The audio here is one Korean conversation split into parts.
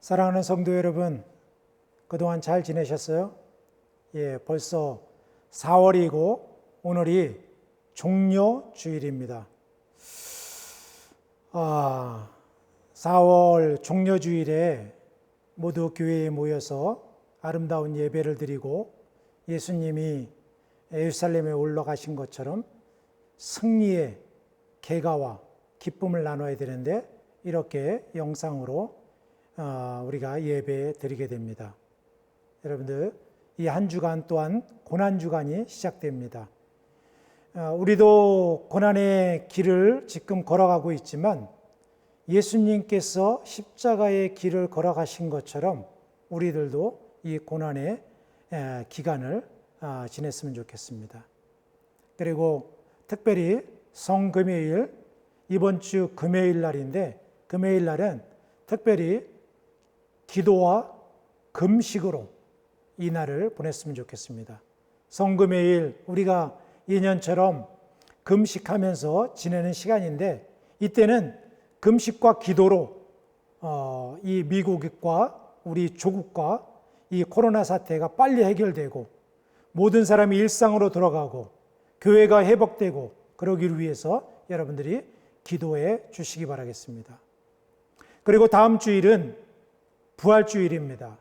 사랑하는 성도 여러분, 그동안 잘 지내셨어요? 벌써 4월이고 오늘이 종려주일입니다. 4월 종려주일에 모두 교회에 모여서 아름다운 예배를 드리고 예수님이 예루살렘에 올라가신 것처럼 승리의 개가와 기쁨을 나눠야 되는데 이렇게 영상으로 우리가 예배 드리게 됩니다. 여러분들, 이 한 주간 또한 고난주간이 시작됩니다. 우리도 고난의 길을 지금 걸어가고 있지만 예수님께서 십자가의 길을 걸어가신 것처럼 우리들도 이 고난의 기간을 지냈으면 좋겠습니다. 그리고 특별히 성금요일, 이번 주 금요일 날인데 금요일 날은 특별히 기도와 금식으로 이 날을 보냈으면 좋겠습니다. 성금요일 우리가 2년처럼 금식하면서 지내는 시간인데 이때는 금식과 기도로 이 미국과 우리 조국과 이 코로나 사태가 빨리 해결되고 모든 사람이 일상으로 돌아가고 교회가 회복되고 그러기를 위해서 여러분들이 기도해 주시기 바라겠습니다. 그리고 다음 주일은 부활주일입니다.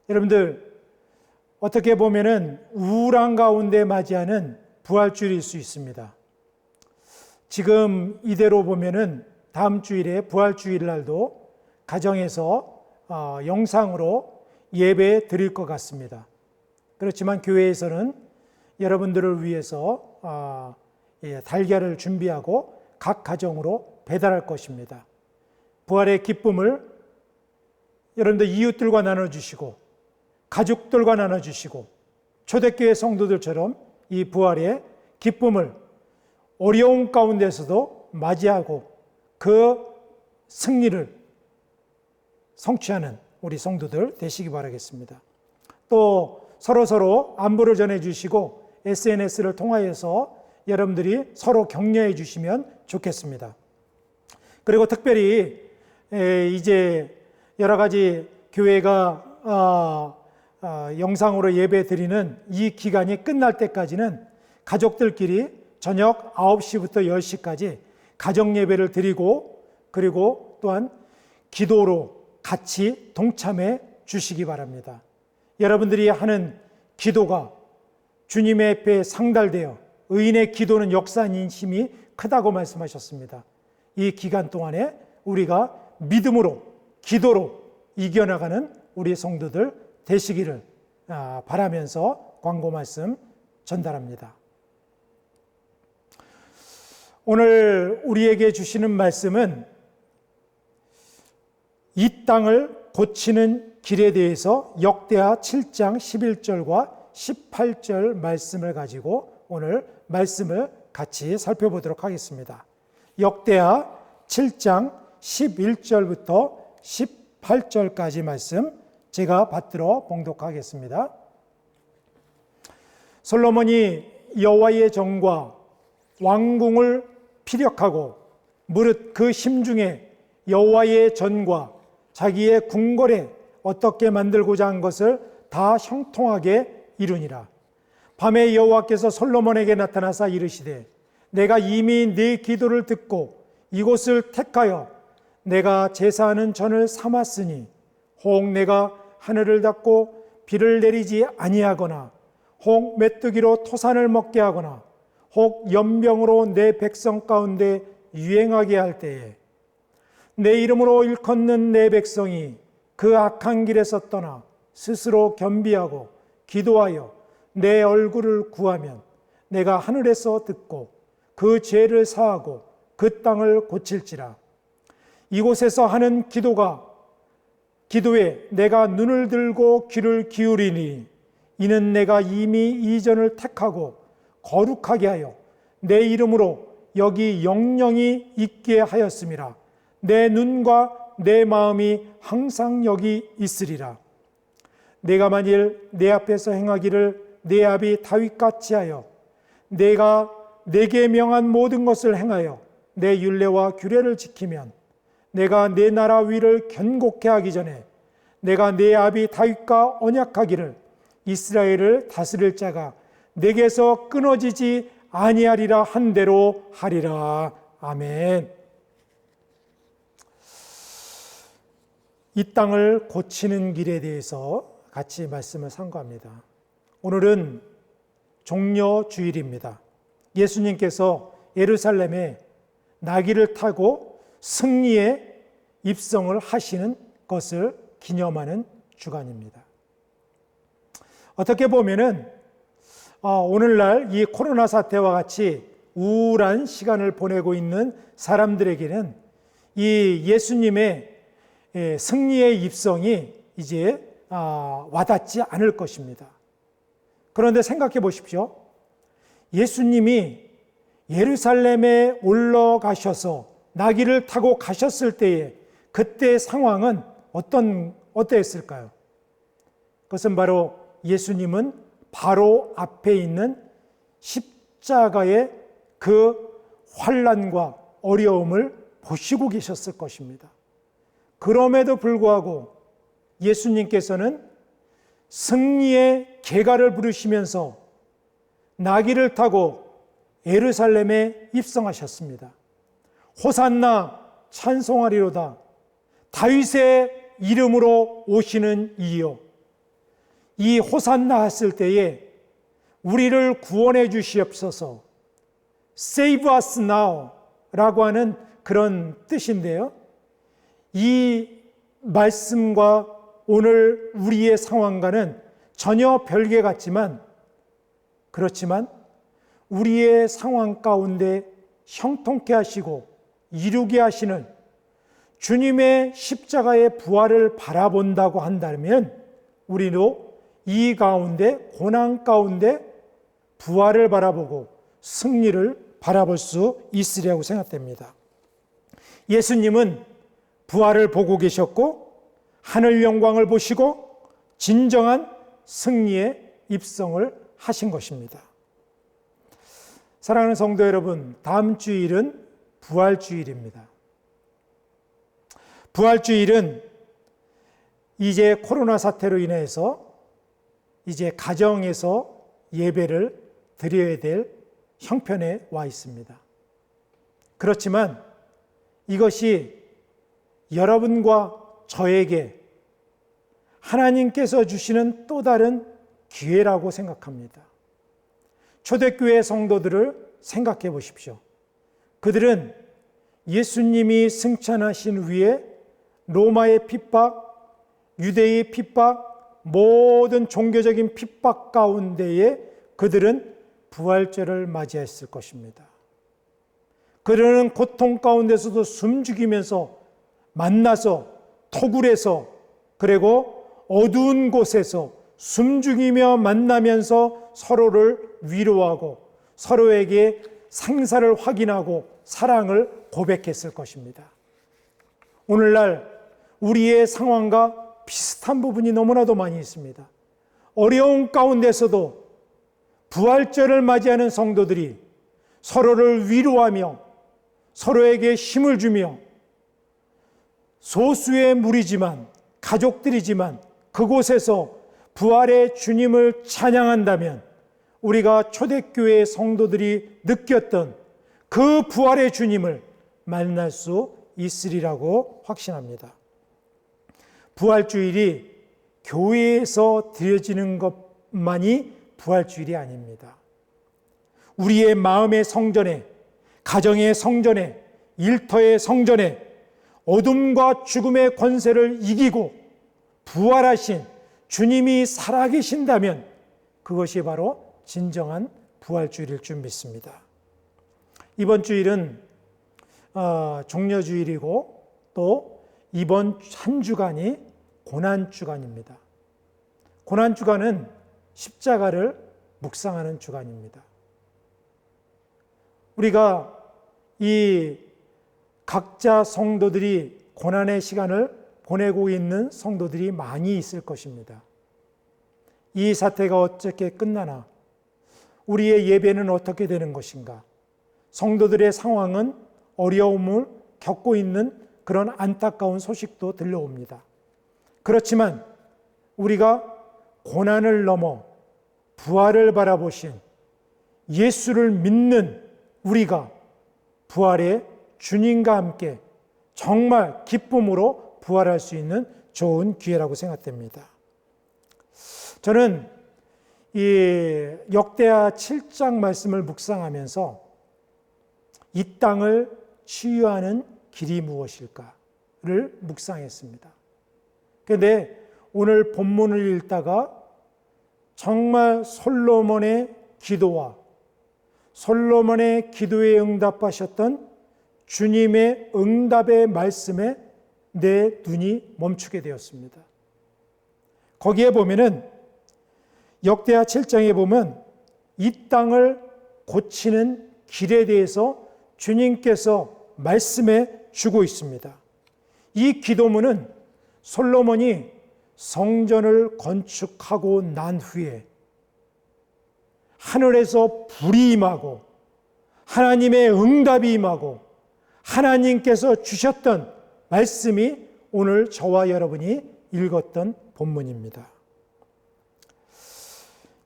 여러분들, 어떻게 보면은 우울한 가운데 맞이하는 부활주일일 수 있습니다. 지금 이대로 보면은 다음 주일에 부활주일 날도 가정에서 영상으로 예배 드릴 것 같습니다. 그렇지만 교회에서는 여러분들을 위해서 달걀을 준비하고 각 가정으로 배달할 것입니다. 부활의 기쁨을 여러분들 이웃들과 나눠주시고 가족들과 나눠주시고 초대교회 성도들처럼 이 부활의 기쁨을 어려운 가운데서도 맞이하고 그 승리를 성취하는 우리 성도들 되시기 바라겠습니다. 또 서로 안부를 전해주시고 SNS를 통하여서 여러분들이 서로 격려해 주시면 좋겠습니다. 그리고 특별히 이제 여러 가지 교회가 영상으로 예배 드리는 이 기간이 끝날 때까지는 가족들끼리 저녁 9시부터 10시까지 가정 예배를 드리고 그리고 또한 기도로 같이 동참해 주시기 바랍니다. 여러분들이 하는 기도가 주님의 앞에 상달되어 의인의 기도는 역사하는 힘이 크다고 말씀하셨습니다. 이 기간 동안에 우리가 믿음으로 기도로 이겨나가는 우리 성도들 되시기를 바라면서 광고 말씀 전달합니다. 오늘 우리에게 주시는 말씀은 이 땅을 고치는 길에 대해서 역대하 7장 11절과 18절 말씀을 가지고 오늘 말씀을 같이 살펴보도록 하겠습니다. 역대하 7장 11절부터 18절까지 말씀 제가 받들어 봉독하겠습니다. 솔로몬이 여호와의 전과 왕궁을 피력하고 무릇 그 심중에 여호와의 전과 자기의 궁궐에 어떻게 만들고자 한 것을 다 형통하게 이루니라. 밤에 여호와께서 솔로몬에게 나타나사 이르시되 내가 이미 네 기도를 듣고 이곳을 택하여 내가 제사하는 전을 삼았으니 혹 내가 하늘을 닫고 비를 내리지 아니하거나 혹 메뚜기로 토산을 먹게 하거나 혹 연병으로 내 백성 가운데 유행하게 할 때에 내 이름으로 일컫는 내 백성이 그 악한 길에서 떠나 스스로 겸비하고 기도하여 내 얼굴을 구하면 내가 하늘에서 듣고 그 죄를 사하고 그 땅을 고칠지라. 이곳에서 하는 기도에 내가 눈을 들고 귀를 기울이니 이는 내가 이미 이전을 택하고 거룩하게 하여 내 이름으로 여기 영영이 있게 하였음이라. 내 눈과 내 마음이 항상 여기 있으리라. 내가 만일 내 앞에서 행하기를 내 아비 다윗같이 하여 내가 내게 명한 모든 것을 행하여 내 율례와 규례를 지키면 내가 내 나라 위를 견고케 하기 전에 내가 내 아비 다윗과 언약하기를 이스라엘을 다스릴 자가 내게서 끊어지지 아니하리라 한 대로 하리라. 아멘. 이 땅을 고치는 길에 대해서 같이 말씀을 상고합니다. 오늘은 종려주일입니다. 예수님께서 예루살렘에 나귀를 타고 승리의 입성을 하시는 것을 기념하는 주간입니다. 어떻게 보면은 오늘날 이 코로나 사태와 같이 우울한 시간을 보내고 있는 사람들에게는 이 예수님의 승리의 입성이 이제 와닿지 않을 것입니다. 그런데 생각해 보십시오. 예수님이 예루살렘에 올라가셔서 나귀를 타고 가셨을 때에 그때의 상황은 어떠했을까요? 그것은 바로 예수님은 바로 앞에 있는 십자가의 그 환난과 어려움을 보시고 계셨을 것입니다. 그럼에도 불구하고 예수님께서는 승리의 계가를 부르시면서 나귀를 타고 예루살렘에 입성하셨습니다. 호산나 찬송하리로다. 다윗의 이름으로 오시는 이요. 이 호산나 했을 때에 우리를 구원해 주시옵소서. Save us now 라고 하는 그런 뜻인데요. 이 말씀과 오늘 우리의 상황과는 전혀 별개 같지만 그렇지만 우리의 상황 가운데 형통케 하시고 이루게 하시는 주님의 십자가의 부활을 바라본다고 한다면 우리도 이 가운데 고난 가운데 부활을 바라보고 승리를 바라볼 수 있으리라고 생각됩니다. 예수님은 부활을 보고 계셨고 하늘 영광을 보시고 진정한 승리의 입성을 하신 것입니다. 사랑하는 성도 여러분, 다음 주일은 부활주일입니다. 부활주일은 이제 코로나 사태로 인해서 이제 가정에서 예배를 드려야 될 형편에 와 있습니다. 그렇지만 이것이 여러분과 저에게 하나님께서 주시는 또 다른 기회라고 생각합니다. 초대교회 성도들을 생각해 보십시오. 그들은 예수님이 승천하신 후에 로마의 핍박, 유대의 핍박, 모든 종교적인 핍박 가운데에 그들은 부활절을 맞이했을 것입니다. 그들은 고통 가운데서도 숨죽이면서 만나서 토굴에서 그리고 어두운 곳에서 숨죽이며 만나면서 서로를 위로하고 서로에게 상사를 확인하고 사랑을 고백했을 것입니다. 오늘날 우리의 상황과 비슷한 부분이 너무나도 많이 있습니다. 어려운 가운데서도 부활절을 맞이하는 성도들이 서로를 위로하며 서로에게 힘을 주며 소수의 무리지만 가족들이지만 그곳에서 부활의 주님을 찬양한다면 우리가 초대교회 성도들이 느꼈던 그 부활의 주님을 만날 수 있으리라고 확신합니다. 부활주일이 교회에서 드려지는 것만이 부활주일이 아닙니다. 우리의 마음의 성전에, 가정의 성전에, 일터의 성전에 어둠과 죽음의 권세를 이기고 부활하신 주님이 살아계신다면 그것이 바로 진정한 부활주일일 줄 믿습니다. 이번 주일은 종려주일이고 또 이번 한 주간이 고난주간입니다. 고난주간은 십자가를 묵상하는 주간입니다. 우리가 이 각자 성도들이 고난의 시간을 보내고 있는 성도들이 많이 있을 것입니다. 이 사태가 어떻게 끝나나? 우리의 예배는 어떻게 되는 것인가? 성도들의 상황은 어려움을 겪고 있는 그런 안타까운 소식도 들려옵니다. 그렇지만 우리가 고난을 넘어 부활을 바라보신 예수를 믿는 우리가 부활의 주님과 함께 정말 기쁨으로 부활할 수 있는 좋은 기회라고 생각됩니다. 저는 이 역대하 7장 말씀을 묵상하면서 이 땅을 치유하는 길이 무엇일까를 묵상했습니다. 그런데 오늘 본문을 읽다가 정말 솔로몬의 기도와 솔로몬의 기도에 응답하셨던 주님의 응답의 말씀에 내 눈이 멈추게 되었습니다. 거기에 보면은 역대하 7장에 보면 이 땅을 고치는 길에 대해서 주님께서 말씀해 주고 있습니다. 이 기도문은 솔로몬이 성전을 건축하고 난 후에 하늘에서 불이 임하고 하나님의 응답이 임하고 하나님께서 주셨던 말씀이 오늘 저와 여러분이 읽었던 본문입니다.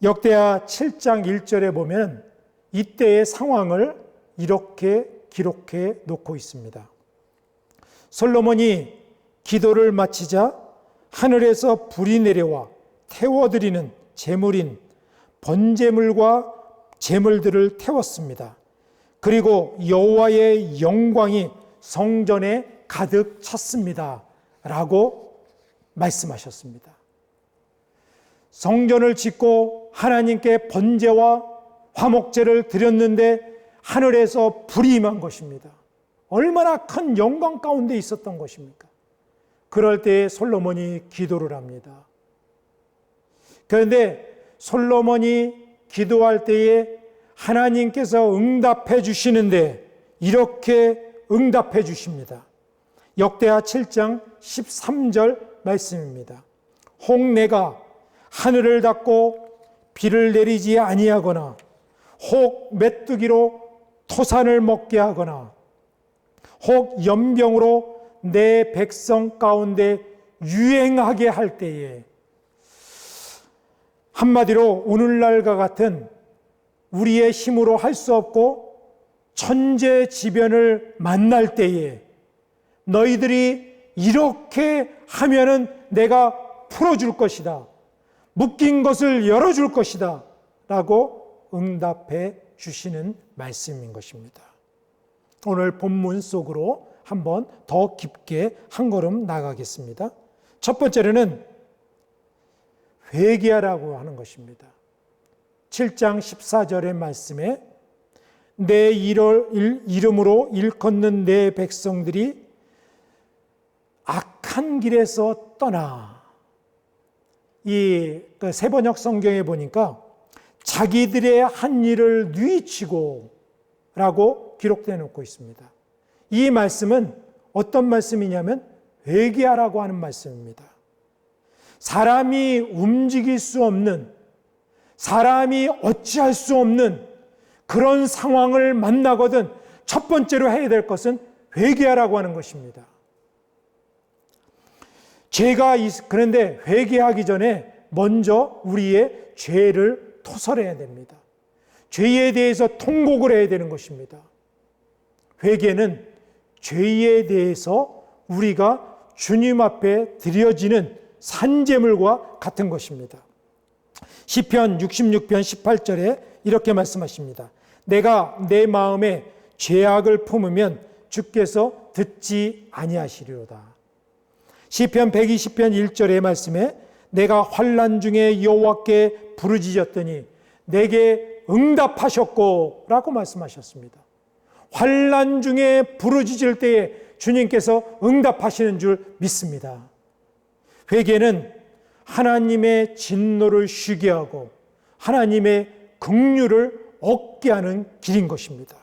역대하 7장 1절에 보면 이때의 상황을 이렇게 기록해 놓고 있습니다. 솔로몬이 기도를 마치자 하늘에서 불이 내려와 태워드리는 제물인 번제물과 제물들을 태웠습니다. 그리고 여호와의 영광이 성전에 가득 찼습니다. 라고 말씀하셨습니다. 성전을 짓고 하나님께 번제와 화목제를 드렸는데 하늘에서 불이 임한 것입니다. 얼마나 큰 영광 가운데 있었던 것입니까? 그럴 때에 솔로몬이 기도를 합니다. 그런데 솔로몬이 기도할 때에 하나님께서 응답해 주시는데 이렇게 응답해 주십니다. 역대하 7장 13절 말씀입니다. 혹 내가 하늘을 닫고 비를 내리지 아니하거나 혹 메뚜기로 토산을 먹게 하거나 혹 연병으로 내 백성 가운데 유행하게 할 때에, 한마디로 오늘날과 같은 우리의 힘으로 할 수 없고 천재지변을 만날 때에 너희들이 이렇게 하면은 내가 풀어줄 것이다, 묶인 것을 열어줄 것이다 라고 응답해 주시는 말씀인 것입니다. 오늘 본문 속으로 한번 더 깊게 한 걸음 나가겠습니다. 첫 번째로는 회개하라고 하는 것입니다. 7장 14절의 말씀에 내 이름으로 일컫는 내 백성들이 악한 길에서 떠나, 이 세번역 성경에 보니까 자기들의 한 일을 뉘우치고 라고 기록되어 놓고 있습니다. 이 말씀은 어떤 말씀이냐면 회개하라고 하는 말씀입니다. 사람이 움직일 수 없는, 사람이 어찌할 수 없는 그런 상황을 만나거든 첫 번째로 해야 될 것은 회개하라고 하는 것입니다. 그런데 회개하기 전에 먼저 우리의 죄를 토설해야 됩니다. 죄에 대해서 통곡을 해야 되는 것입니다. 회개는 죄에 대해서 우리가 주님 앞에 드려지는 산제물과 같은 것입니다. 시편 66편 18절에 이렇게 말씀하십니다. 내가 내 마음에 죄악을 품으면 주께서 듣지 아니하시리로다. 시편 120편 1절의 말씀에 내가 환난 중에 여호와께 부르짖었더니 내게 응답하셨고 라고 말씀하셨습니다. 환난 중에 부르짖을 때에 주님께서 응답하시는 줄 믿습니다. 회개는 하나님의 진노를 쉬게 하고 하나님의 긍휼을 얻게 하는 길인 것입니다.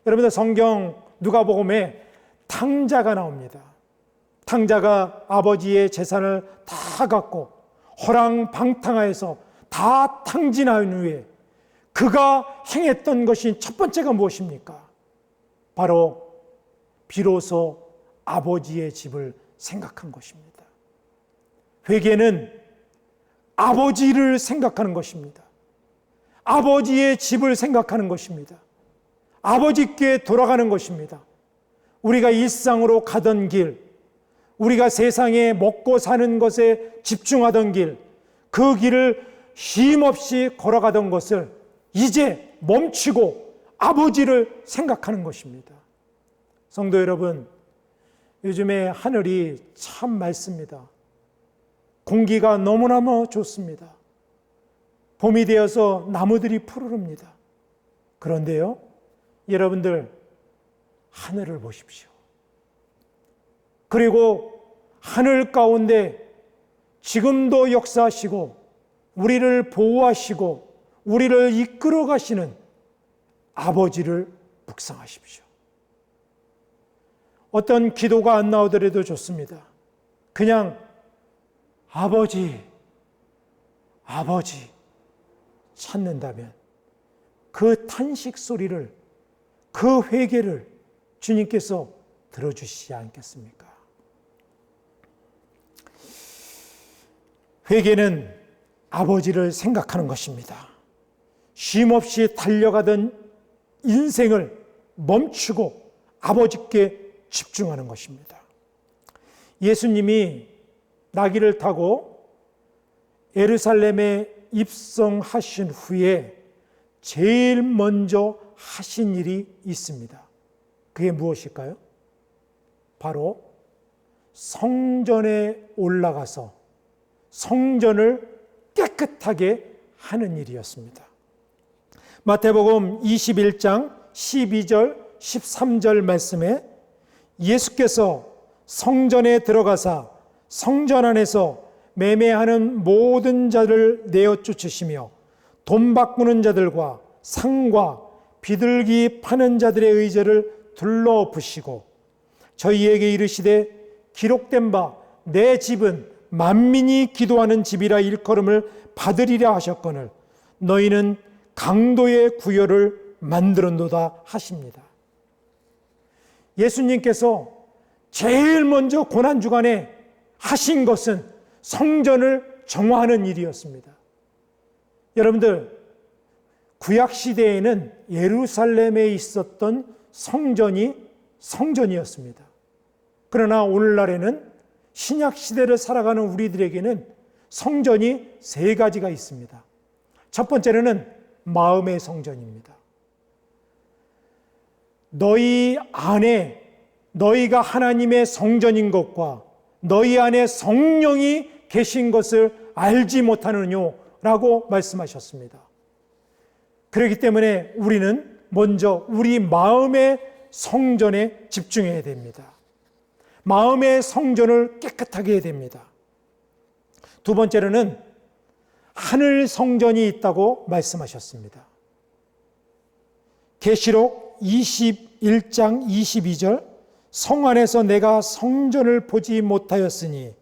여러분들 성경 누가복음에 탕자가 나옵니다. 탕자가 아버지의 재산을 다 갖고 허랑방탕하여서 다 탕진한 후에 그가 행했던 것이 첫 번째가 무엇입니까? 바로 비로소 아버지의 집을 생각한 것입니다. 회개는 아버지를 생각하는 것입니다. 아버지의 집을 생각하는 것입니다. 아버지께 돌아가는 것입니다. 우리가 일상으로 가던 길, 우리가 세상에 먹고 사는 것에 집중하던 길, 그 길을 쉼없이 걸어가던 것을 이제 멈추고 아버지를 생각하는 것입니다. 성도 여러분, 요즘에 하늘이 참 맑습니다. 공기가 너무너무 좋습니다. 봄이 되어서 나무들이 푸르릅니다. 그런데요, 여러분들 하늘을 보십시오. 그리고 하늘 가운데 지금도 역사하시고 우리를 보호하시고 우리를 이끌어 가시는 아버지를 묵상하십시오. 어떤 기도가 안 나오더라도 좋습니다. 그냥 아버지, 아버지 찾는다면 그 탄식 소리를, 그 회개를 주님께서 들어주시지 않겠습니까? 회개는 아버지를 생각하는 것입니다. 쉼없이 달려가던 인생을 멈추고 아버지께 집중하는 것입니다. 예수님이 나귀를 타고 예루살렘에 입성하신 후에 제일 먼저 하신 일이 있습니다. 그게 무엇일까요? 바로 성전에 올라가서 성전을 깨끗하게 하는 일이었습니다. 마태복음 21장 12절 13절 말씀에 예수께서 성전에 들어가사 성전 안에서 매매하는 모든 자를 내어 쫓으시며 돈 바꾸는 자들과 상과 비둘기 파는 자들의 의제를 둘러엎으시고 저희에게 이르시되 기록된 바 내 집은 만민이 기도하는 집이라 일컬음을 받으리라 하셨거늘 너희는 강도의 구열을 만들었도다 하십니다. 예수님께서 제일 먼저 고난주간에 하신 것은 성전을 정화하는 일이었습니다. 여러분들, 구약시대에는 예루살렘에 있었던 성전이 성전이었습니다. 그러나 오늘날에는 신약시대를 살아가는 우리들에게는 성전이 세 가지가 있습니다. 첫 번째는 마음의 성전입니다. 너희 안에 너희가 하나님의 성전인 것과 너희 안에 성령이 계신 것을 알지 못하느뇨 라고 말씀하셨습니다. 그렇기 때문에 우리는 먼저 우리 마음의 성전에 집중해야 됩니다. 마음의 성전을 깨끗하게 해야 됩니다. 두 번째로는 하늘 성전이 있다고 말씀하셨습니다. 계시록 21장 22절 성 안에서 내가 성전을 보지 못하였으니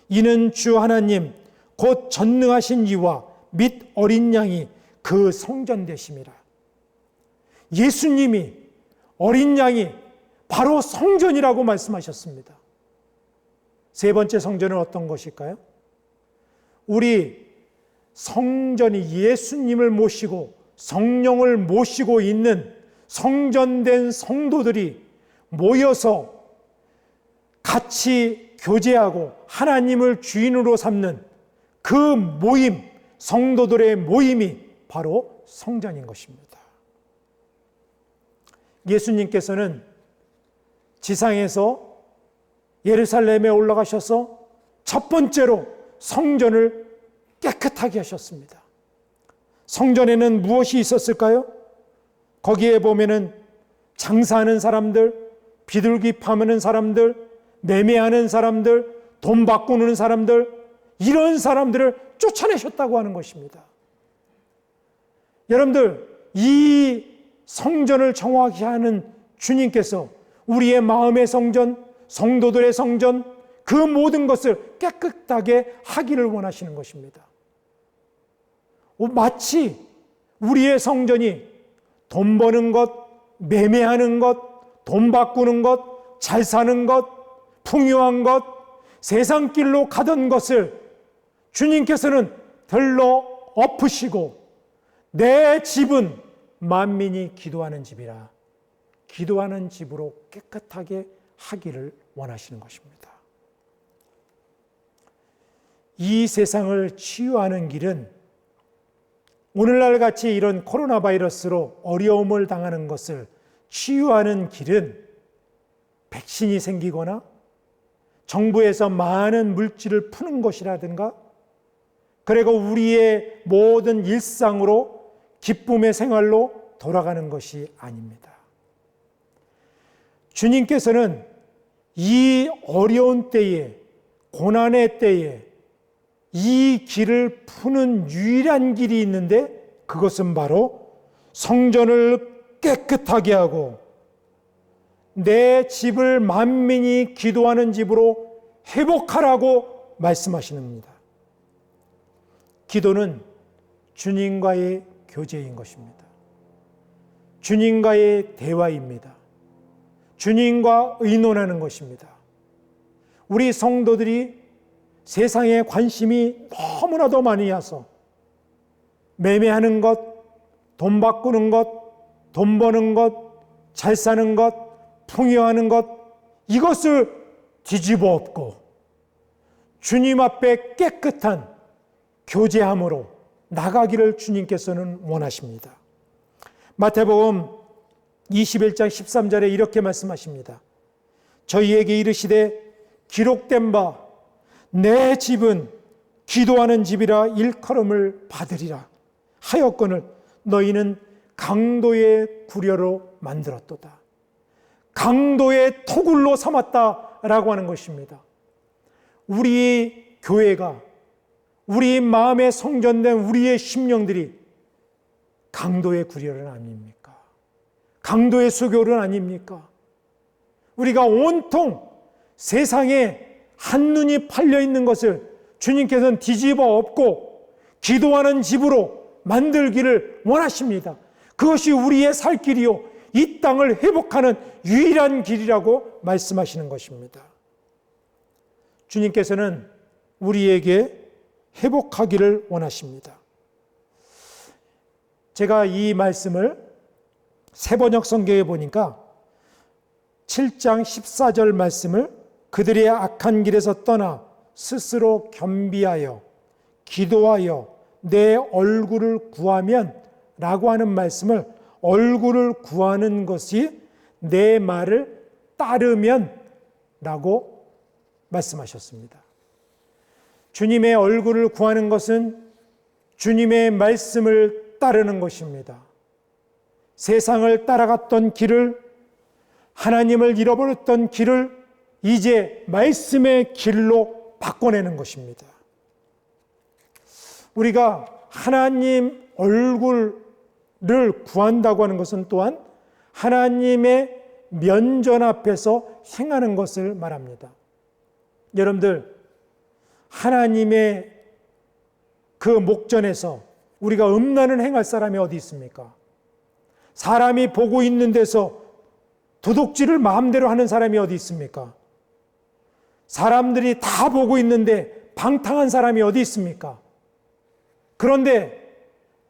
이는 주 하나님 곧 전능하신 이와 및 어린 양이 그 성전 되심이라. 예수님이 어린 양이 바로 성전이라고 말씀하셨습니다. 세 번째 성전은 어떤 것일까요? 우리 성전이 예수님을 모시고 성령을 모시고 있는 성전된 성도들이 모여서 같이 교제하고 하나님을 주인으로 삼는 그 모임, 성도들의 모임이 바로 성전인 것입니다. 예수님께서는 지상에서 예루살렘에 올라가셔서 첫 번째로 성전을 깨끗하게 하셨습니다. 성전에는 무엇이 있었을까요? 거기에 보면은 장사하는 사람들, 비둘기 파는 사람들, 매매하는 사람들, 돈 바꾸는 사람들, 이런 사람들을 쫓아내셨다고 하는 것입니다. 여러분들, 이 성전을 정확히 하는 주님께서 우리의 마음의 성전, 성도들의 성전, 그 모든 것을 깨끗하게 하기를 원하시는 것입니다. 마치 우리의 성전이 돈 버는 것, 매매하는 것, 돈 바꾸는 것, 잘 사는 것, 풍요한 것, 세상 길로 가던 것을 주님께서는 들러 엎으시고 내 집은 만민이 기도하는 집이라 기도하는 집으로 깨끗하게 하기를 원하시는 것입니다. 이 세상을 치유하는 길은 오늘날 같이 이런 코로나 바이러스로 어려움을 당하는 것을 치유하는 길은 백신이 생기거나 정부에서 많은 물질을 푸는 것이라든가 그리고 우리의 모든 일상으로 기쁨의 생활로 돌아가는 것이 아닙니다. 주님께서는 이 어려운 때에, 고난의 때에 이 길을 푸는 유일한 길이 있는데 그것은 바로 성전을 깨끗하게 하고 내 집을 만민이 기도하는 집으로 회복하라고 말씀하시는 겁니다. 기도는 주님과의 교제인 것입니다. 주님과의 대화입니다. 주님과 의논하는 것입니다. 우리 성도들이 세상에 관심이 너무나도 많이 와서 매매하는 것, 돈 바꾸는 것, 돈 버는 것, 잘 사는 것, 풍요하는 것 이것을 뒤집어 엎고 주님 앞에 깨끗한 교제함으로 나가기를 주님께서는 원하십니다. 마태복음 21장 13절에 이렇게 말씀하십니다. 저희에게 이르시되 기록된 바 내 집은 기도하는 집이라 일컬음을 받으리라 하였거늘 너희는 강도의 구려로 만들었도다. 강도의 토굴로 삼았다라고 하는 것입니다. 우리 교회가 우리 마음에 성전된 우리의 심령들이 강도의 구려는 아닙니까? 강도의 수교는 아닙니까? 우리가 온통 세상에 한눈이 팔려 있는 것을 주님께서는 뒤집어 엎고 기도하는 집으로 만들기를 원하십니다. 그것이 우리의 살 길이요 이 땅을 회복하는 유일한 길이라고 말씀하시는 것입니다. 주님께서는 우리에게 회복하기를 원하십니다. 제가 이 말씀을 새번역 성경에 보니까 7장 14절 말씀을 그들의 악한 길에서 떠나 스스로 겸비하여 기도하여 내 얼굴을 구하면 라고 하는 말씀을 얼굴을 구하는 것이 내 말을 따르면 라고 말씀하셨습니다. 주님의 얼굴을 구하는 것은 주님의 말씀을 따르는 것입니다. 세상을 따라갔던 길을 하나님을 잃어버렸던 길을 이제 말씀의 길로 바꿔내는 것입니다. 우리가 하나님 얼굴을 구한다고 하는 것은 또한 하나님의 면전 앞에서 행하는 것을 말합니다. 여러분들 하나님의 그 목전에서 우리가 음란을 행할 사람이 어디 있습니까? 사람이 보고 있는 데서 도둑질을 마음대로 하는 사람이 어디 있습니까? 사람들이 다 보고 있는데 방탕한 사람이 어디 있습니까? 그런데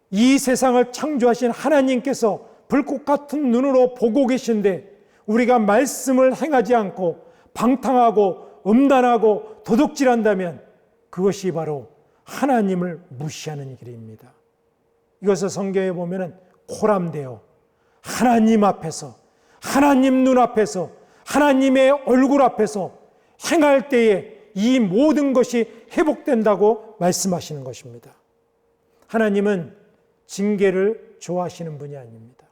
이 세상을 창조하신 하나님께서 불꽃 같은 눈으로 보고 계신데 우리가 말씀을 행하지 않고 방탕하고 음란하고 도둑질한다면 그것이 바로 하나님을 무시하는 길입니다. 이것을 성경에 보면 코람되어 하나님 앞에서 하나님 눈앞에서 하나님의 얼굴 앞에서 행할 때에 이 모든 것이 회복된다고 말씀하시는 것입니다. 하나님은 징계를 좋아하시는 분이 아닙니다.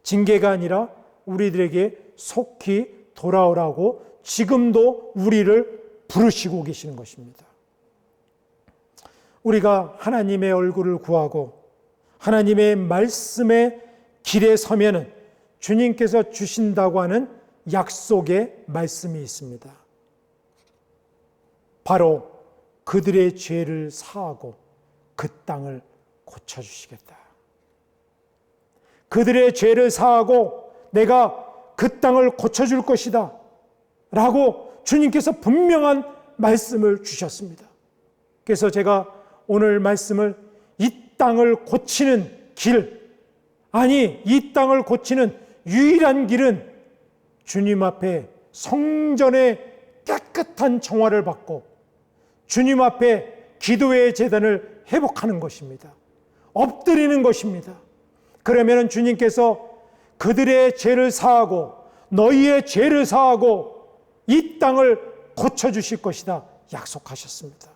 징계가 아니라 우리들에게 속히 돌아오라고 지금도 우리를 부르시고 계시는 것입니다. 우리가 하나님의 얼굴을 구하고 하나님의 말씀의 길에 서면은 주님께서 주신다고 하는 약속의 말씀이 있습니다. 바로 그들의 죄를 사하고 그 땅을 고쳐주시겠다. 그들의 죄를 사하고 내가 그 땅을 고쳐줄 것이다 라고 주님께서 분명한 말씀을 주셨습니다. 그래서 제가 오늘 말씀을 이 땅을 고치는 길, 아니 이 땅을 고치는 유일한 길은 주님 앞에 성전의 깨끗한 정화를 받고 주님 앞에 기도의 제단을 회복하는 것입니다. 엎드리는 것입니다. 그러면 주님께서 그들의 죄를 사하고 너희의 죄를 사하고 이 땅을 고쳐주실 것이다 약속하셨습니다.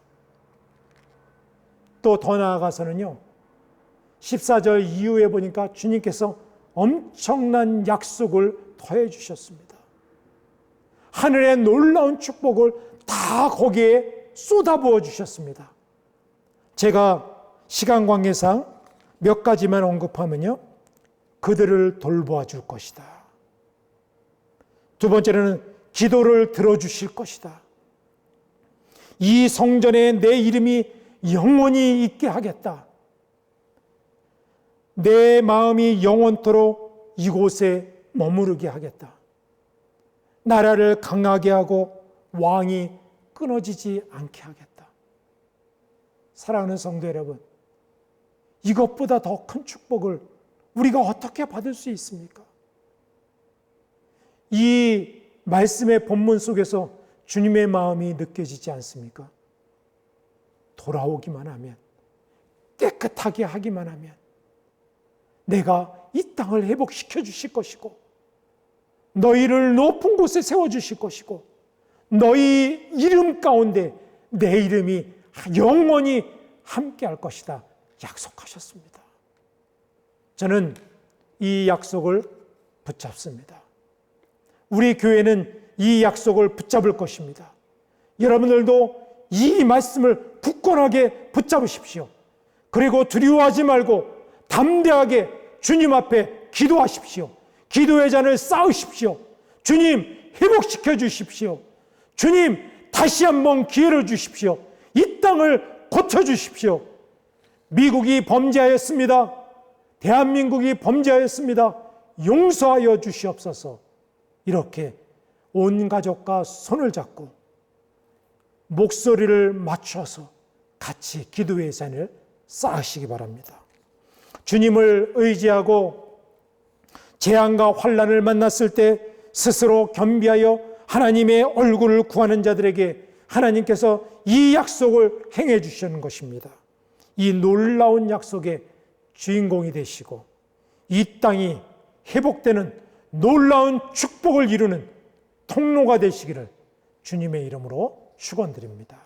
또 더 나아가서는요, 14절 이후에 보니까 주님께서 엄청난 약속을 더해 주셨습니다. 하늘의 놀라운 축복을 다 거기에 쏟아부어 주셨습니다. 제가 시간 관계상 몇 가지만 언급하면요, 그들을 돌보아 줄 것이다. 두 번째로는 기도를 들어주실 것이다. 이 성전에 내 이름이 영원히 있게 하겠다. 내 마음이 영원토록 이곳에 머무르게 하겠다. 나라를 강하게 하고 왕이 끊어지지 않게 하겠다. 사랑하는 성도 여러분, 이것보다 더 큰 축복을 우리가 어떻게 받을 수 있습니까? 이 말씀의 본문 속에서 주님의 마음이 느껴지지 않습니까? 돌아오기만 하면, 깨끗하게 하기만 하면 내가 이 땅을 회복시켜 주실 것이고 너희를 높은 곳에 세워주실 것이고 너희 이름 가운데 내 이름이 영원히 함께할 것이다 약속하셨습니다. 저는 이 약속을 붙잡습니다. 우리 교회는 이 약속을 붙잡을 것입니다. 여러분들도 이 말씀을 굳건하게 붙잡으십시오. 그리고 두려워하지 말고 담대하게 주님 앞에 기도하십시오. 기도의 잔을 쌓으십시오. 주님 회복시켜 주십시오. 주님 다시 한번 기회를 주십시오. 이 땅을 고쳐주십시오. 미국이 범죄하였습니다. 대한민국이 범죄하였습니다. 용서하여 주시옵소서. 이렇게 온 가족과 손을 잡고 목소리를 맞춰서 같이 기도의 잔을 쌓으시기 바랍니다. 주님을 의지하고 재앙과 환난을 만났을 때 스스로 겸비하여 하나님의 얼굴을 구하는 자들에게 하나님께서 이 약속을 행해 주시는 것입니다. 이 놀라운 약속의 주인공이 되시고 이 땅이 회복되는 놀라운 축복을 이루는 통로가 되시기를 주님의 이름으로 축원드립니다.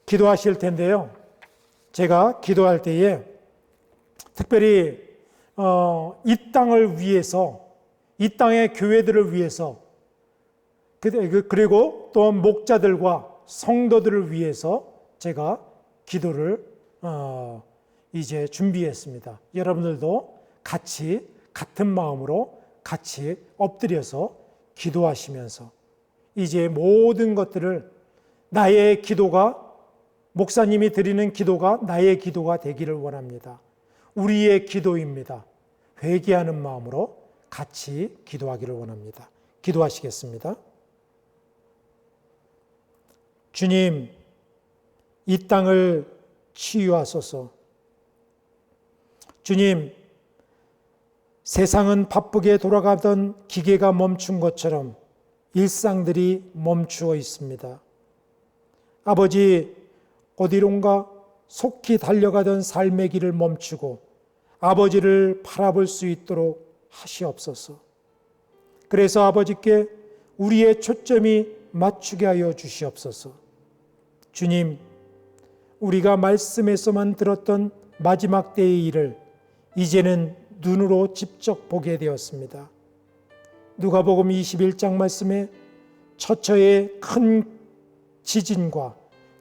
기도하실 텐데요, 제가 기도할 때에 특별히 이 땅을 위해서, 이 땅의 교회들을 위해서, 그리고 또 목자들과 성도들을 위해서 제가 기도를 이제 준비했습니다. 여러분들도 같이 같은 마음으로 같이 엎드려서 기도하시면서 이제 모든 것들을 나의 기도가, 목사님이 드리는 기도가 나의 기도가 되기를 원합니다. 우리의 기도입니다. 회개하는 마음으로 같이 기도하기를 원합니다. 기도하시겠습니다. 주님, 이 땅을 치유하소서. 주님, 세상은 바쁘게 돌아가던 기계가 멈춘 것처럼 일상들이 멈추어 있습니다. 아버지, 어디론가 속히 달려가던 삶의 길을 멈추고 아버지를 바라볼 수 있도록 하시옵소서. 그래서 아버지께 우리의 초점이 맞추게 하여 주시옵소서. 주님, 우리가 말씀에서만 들었던 마지막 때의 일을 이제는 눈으로 직접 보게 되었습니다. 누가복음 21장 말씀에 처처에 큰 지진과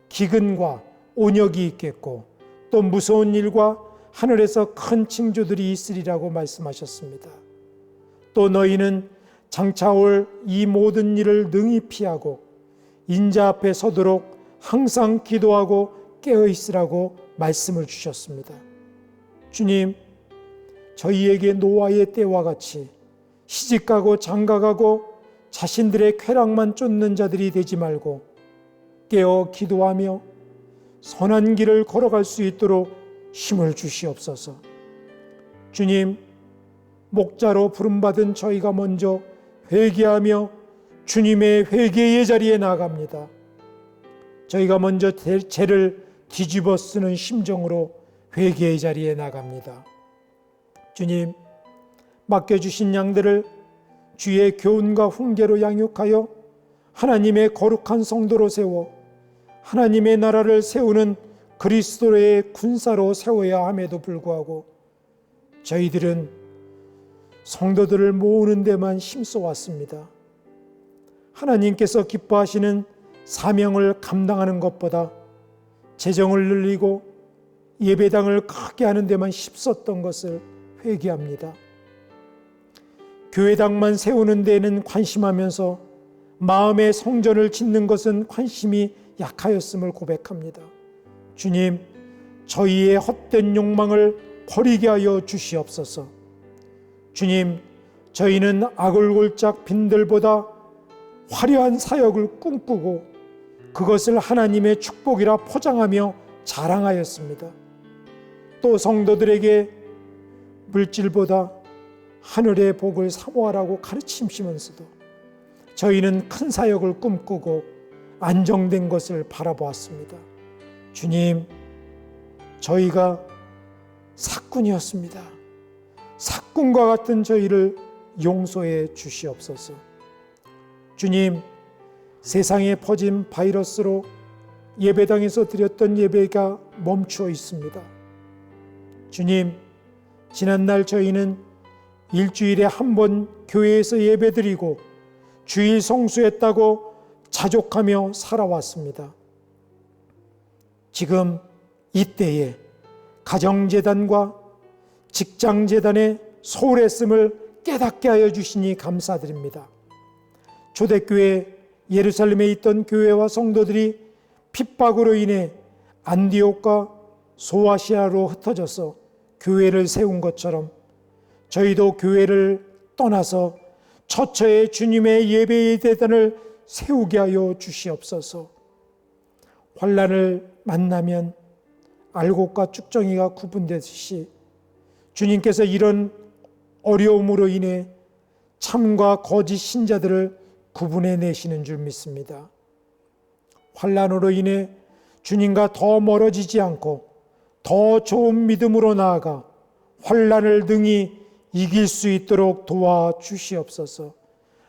기근과 온역이 있겠고 또 무서운 일과 하늘에서 큰 징조들이 있으리라고 말씀하셨습니다. 또 너희는 장차 올 이 모든 일을 능히 피하고 인자 앞에 서도록 항상 기도하고 깨어 있으라고 말씀을 주셨습니다. 주님, 저희에게 노아의 때와 같이 시집가고 장가가고 자신들의 쾌락만 쫓는 자들이 되지 말고 깨어 기도하며 선한 길을 걸어갈 수 있도록 힘을 주시옵소서. 주님, 목자로 부름받은 저희가 먼저 회개하며 주님의 회개의 자리에 나아갑니다. 저희가 먼저 죄를 뒤집어 쓰는 심정으로 회개의 자리에 나갑니다. 주님, 맡겨주신 양들을 주의 교훈과 훈계로 양육하여 하나님의 거룩한 성도로 세워 하나님의 나라를 세우는 그리스도의 군사로 세워야 함에도 불구하고 저희들은 성도들을 모으는 데만 힘써왔습니다. 하나님께서 기뻐하시는 사명을 감당하는 것보다 재정을 늘리고 예배당을 크게 하는 데만 힘썼던 것을 회개합니다. 교회당만 세우는 데에는 관심하면서 마음의 성전을 짓는 것은 관심이 약하였음을 고백합니다. 주님, 저희의 헛된 욕망을 버리게 하여 주시옵소서. 주님, 저희는 아글골짝 빈들보다 화려한 사역을 꿈꾸고 그것을 하나님의 축복이라 포장하며 자랑하였습니다. 또 성도들에게 물질보다 하늘의 복을 사모하라고 가르치시면서도 저희는 큰 사역을 꿈꾸고 안정된 것을 바라보았습니다. 주님, 저희가 사꾼이었습니다. 사꾼과 같은 저희를 용서해 주시옵소서. 주님, 세상에 퍼진 바이러스로 예배당에서 드렸던 예배가 멈추어 있습니다. 주님, 지난날 저희는 일주일에 한 번 교회에서 예배드리고 주일 성수했다고 자족하며 살아왔습니다. 지금 이때에 가정재단과 직장재단의 소홀했음을 깨닫게 하여 주시니 감사드립니다. 초대교회 예루살렘에 있던 교회와 성도들이 핍박으로 인해 안디옥과 소아시아로 흩어져서 교회를 세운 것처럼 저희도 교회를 떠나서 처처에 주님의 예배의 대단을 세우게 하여 주시옵소서. 환난을 만나면 알곡과 쭉정이가 구분되듯이 주님께서 이런 어려움으로 인해 참과 거짓 신자들을 구분해내시는 줄 믿습니다. 환난으로 인해 주님과 더 멀어지지 않고 더 좋은 믿음으로 나아가 환난을 능히 이길 수 있도록 도와주시옵소서.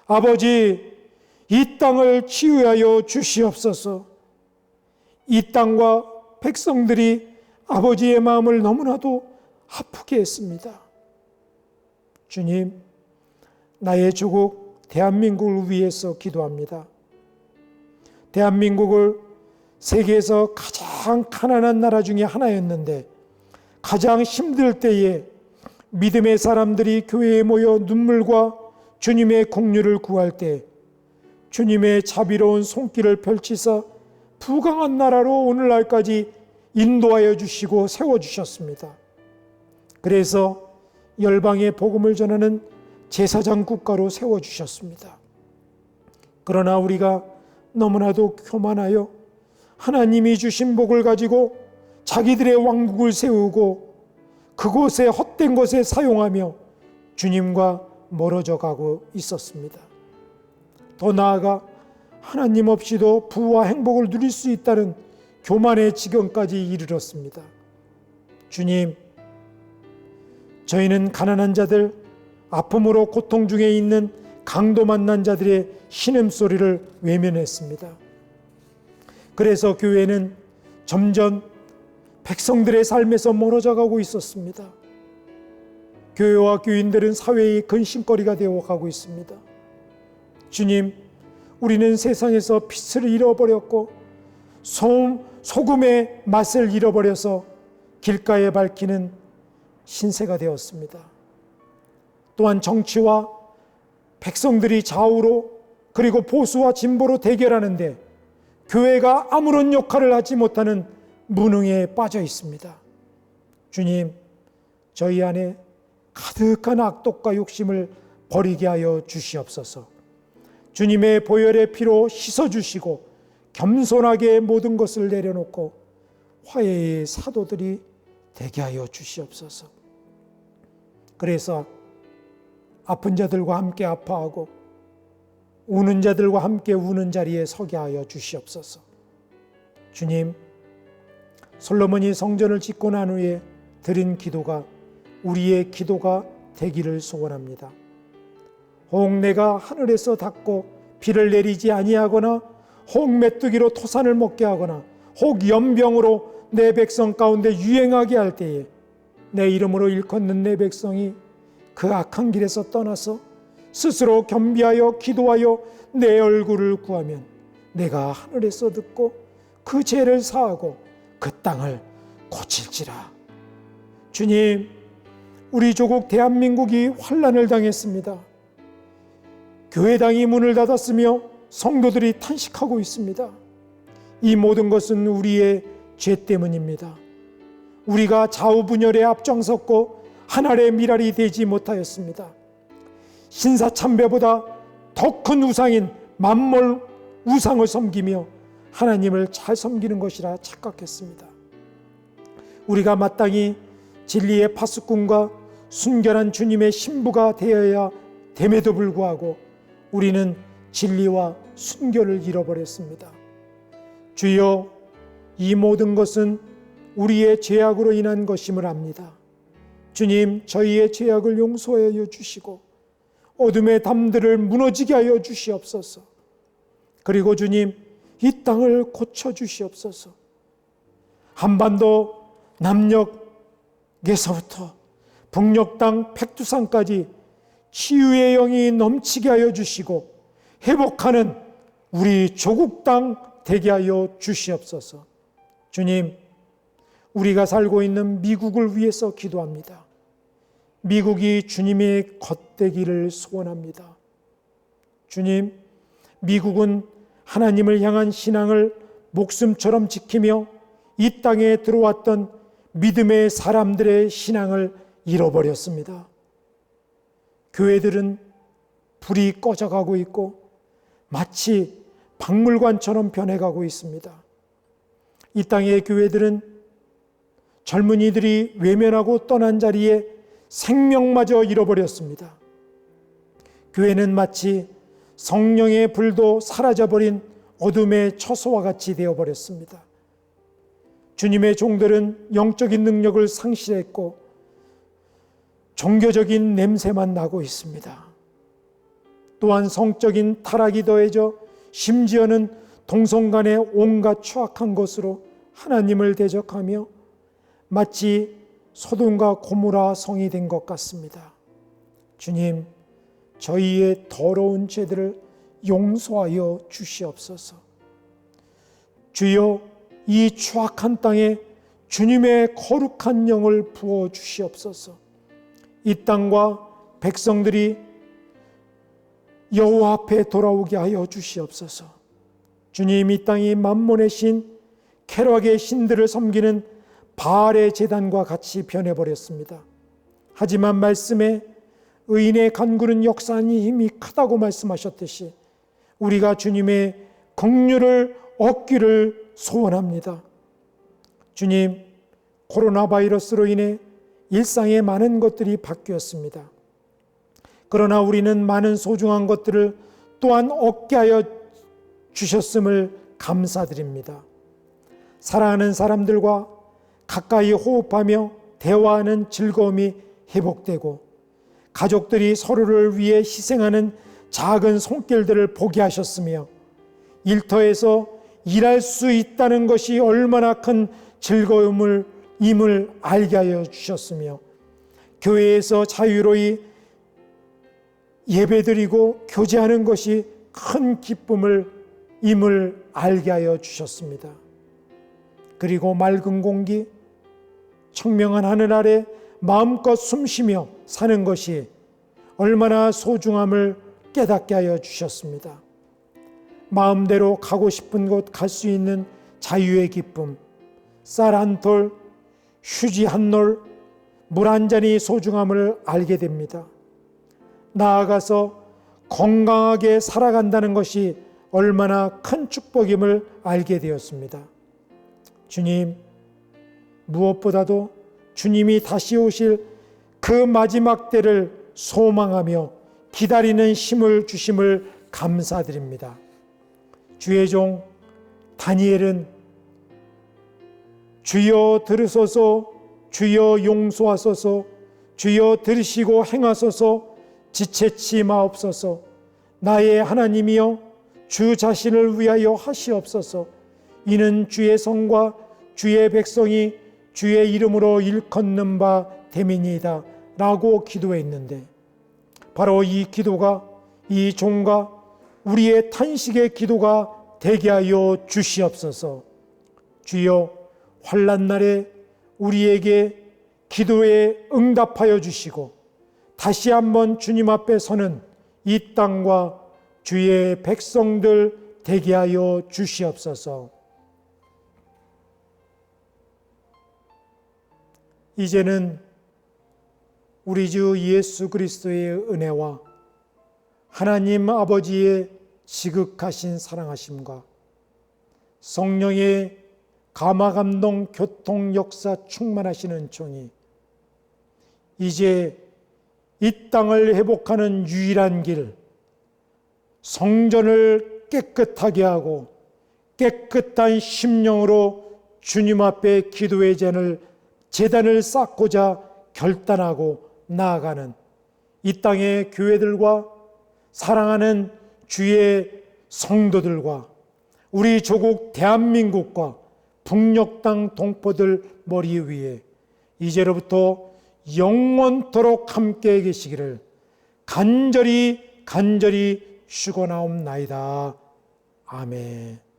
아버지, 이 땅을 치유하여 주시옵소서. 이 땅과 백성들이 아버지의 마음을 너무나도 아프게 했습니다. 주님, 나의 조국 대한민국을 위해서 기도합니다. 대한민국을 세계에서 가장 가난한 나라 중에 하나였는데 가장 힘들 때에 믿음의 사람들이 교회에 모여 눈물과 주님의 긍휼을 구할 때 주님의 자비로운 손길을 펼치사 부강한 나라로 오늘날까지 인도하여 주시고 세워주셨습니다. 그래서 열방의 복음을 전하는 제사장 국가로 세워주셨습니다. 그러나 우리가 너무나도 교만하여 하나님이 주신 복을 가지고 자기들의 왕국을 세우고 그곳에 헛된 것에 사용하며 주님과 멀어져 가고 있었습니다. 더 나아가 하나님 없이도 부와 행복을 누릴 수 있다는 교만의 지경까지 이르렀습니다. 주님, 저희는 가난한 자들, 아픔으로 고통 중에 있는 강도 만난 자들의 신음소리를 외면했습니다. 그래서 교회는 점점 백성들의 삶에서 멀어져 가고 있었습니다. 교회와 교인들은 사회의 근심거리가 되어가고 있습니다. 주님, 우리는 세상에서 빛을 잃어버렸고 소금의 맛을 잃어버려서 길가에 밝히는 신세가 되었습니다. 또한 정치와 백성들이 좌우로 그리고 보수와 진보로 대결하는데 교회가 아무런 역할을 하지 못하는 무능에 빠져 있습니다. 주님, 저희 안에 가득한 악독과 욕심을 버리게 하여 주시옵소서. 주님의 보혈의 피로 씻어주시고 겸손하게 모든 것을 내려놓고 화해의 사도들이 되게 하여 주시옵소서. 그래서 아픈 자들과 함께 아파하고 우는 자들과 함께 우는 자리에 서게 하여 주시옵소서. 주님, 솔로몬이 성전을 짓고 난 후에 드린 기도가 우리의 기도가 되기를 소원합니다. 혹 내가 하늘에서 닫고 비를 내리지 아니하거나 혹 메뚜기로 토산을 먹게 하거나 혹 연병으로 내 백성 가운데 유행하게 할 때에 내 이름으로 일컫는 내 백성이 그 악한 길에서 떠나서 스스로 겸비하여 기도하여 내 얼굴을 구하면 내가 하늘에서 듣고 그 죄를 사하고 그 땅을 고칠지라. 주님, 우리 조국 대한민국이 환난을 당했습니다. 교회당이 문을 닫았으며 성도들이 탄식하고 있습니다. 이 모든 것은 우리의 죄 때문입니다. 우리가 좌우분열에 앞장섰고 하늘의 미랄이 되지 못하였습니다. 신사참배보다 더 큰 우상인 만몰 우상을 섬기며 하나님을 잘 섬기는 것이라 착각했습니다. 우리가 마땅히 진리의 파수꾼과 순결한 주님의 신부가 되어야 됨에도 불구하고 우리는 진리와 순결을 잃어버렸습니다. 주여, 이 모든 것은 우리의 죄악으로 인한 것임을 압니다. 주님, 저희의 죄악을 용서하여 주시고 어둠의 담들을 무너지게 하여 주시옵소서. 그리고 주님, 이 땅을 고쳐주시옵소서. 한반도 남녘에서부터 북녘 땅 백두산까지 치유의 영이 넘치게 하여 주시고 회복하는 우리 조국 땅 되게 하여 주시옵소서. 주님, 우리가 살고 있는 미국을 위해서 기도합니다. 미국이 주님의 겉되기를 소원합니다. 주님, 미국은 하나님을 향한 신앙을 목숨처럼 지키며 이 땅에 들어왔던 믿음의 사람들의 신앙을 잃어버렸습니다. 교회들은 불이 꺼져가고 있고 마치 박물관처럼 변해가고 있습니다. 이 땅의 교회들은 젊은이들이 외면하고 떠난 자리에 생명마저 잃어버렸습니다. 교회는 마치 성령의 불도 사라져버린 어둠의 처소와 같이 되어버렸습니다. 주님의 종들은 영적인 능력을 상실했고 종교적인 냄새만 나고 있습니다. 또한 성적인 타락이 더해져 심지어는 동성간의 온갖 추악한 것으로 하나님을 대적하며 마치 소돔과 고모라 성이 된 것 같습니다. 주님, 저희의 더러운 죄들을 용서하여 주시옵소서. 주여, 이 추악한 땅에 주님의 거룩한 영을 부어 주시옵소서. 이 땅과 백성들이 여호와 앞에 돌아오게 하여 주시옵소서. 주님, 이 땅이 만몬의 신, 쾌락의 신들을 섬기는 바알의 제단과 같이 변해버렸습니다. 하지만 말씀에 의인의 간구는 역사하니 힘이 크다고 말씀하셨듯이 우리가 주님의 긍휼을 얻기를 소원합니다. 주님, 코로나 바이러스로 인해 일상의 많은 것들이 바뀌었습니다. 그러나 우리는 많은 소중한 것들을 또한 얻게 하여 주셨음을 감사드립니다. 사랑하는 사람들과 가까이 호흡하며 대화하는 즐거움이 회복되고 가족들이 서로를 위해 희생하는 작은 손길들을 보게 하셨으며 일터에서 일할 수 있다는 것이 얼마나 큰 즐거움을 임을 알게 하여 주셨으며 교회에서 자유로이 예배드리고 교제하는 것이 큰 기쁨을 임을 알게 하여 주셨습니다. 그리고 맑은 공기, 청명한 하늘 아래 마음껏 숨쉬며 사는 것이 얼마나 소중함을 깨닫게 하여 주셨습니다. 마음대로 가고 싶은 곳 갈 수 있는 자유의 기쁨, 쌀 한 톨, 휴지 한 롤, 물 한 잔이 소중함을 알게 됩니다. 나아가서 건강하게 살아간다는 것이 얼마나 큰 축복임을 알게 되었습니다. 주님, 무엇보다도 주님이 다시 오실 그 마지막 때를 소망하며 기다리는 힘을 주심을 감사드립니다. 주의 종 다니엘은 주여 들으소서, 주여 용서하소서, 주여 들으시고 행하소서, 지체치 마옵소서, 나의 하나님이여 주 자신을 위하여 하시옵소서, 이는 주의 성과 주의 백성이 주의 이름으로 일컫는 바 됨이니이다 라고 기도했는데, 바로 이 기도가, 이 종과 우리의 탄식의 기도가 되게 하여 주시옵소서. 주여, 환난 날에 우리에게 기도에 응답하여 주시고 다시 한번 주님 앞에 서는 이 땅과 주의 백성들 되게 하여 주시옵소서. 이제는 우리 주 예수 그리스도의 은혜와 하나님 아버지의 지극하신 사랑하심과 성령의 감화감동 교통 역사 충만하시는 종이 이제 이 땅을 회복하는 유일한 길, 성전을 깨끗하게 하고 깨끗한 심령으로 주님 앞에 기도의 제단을 쌓고자 결단하고 나아가는 이 땅의 교회들과 사랑하는 주의 성도들과 우리 조국 대한민국과 북녘 땅 동포들 머리 위에 이제로부터 영원토록 함께 계시기를 간절히 축원하옵나이다. 아멘.